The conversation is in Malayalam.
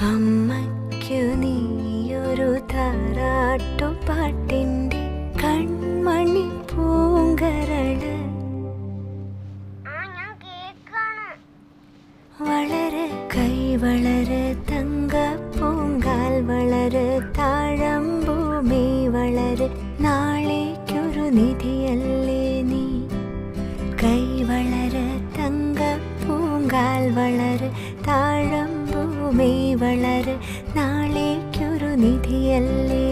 അമ്മയ്ക്കു നീയൊരു താരാട്ടുപാട്ടിൻ്റെ കൺമണി പൂങ്കരള്. വളര് കൈ വളര് തങ്കപ്പൂങ്കാൽ വളര് താഴമ്പൂമി വളര് നാളേക്കൊരു നിധിയല്ലേ നീ. കൈ വളര് തങ്കപ്പൂങ്കാൽ വളര് താഴമ്പൂമി വളര് നാളേക്കൊരു നിധിയല്ലേ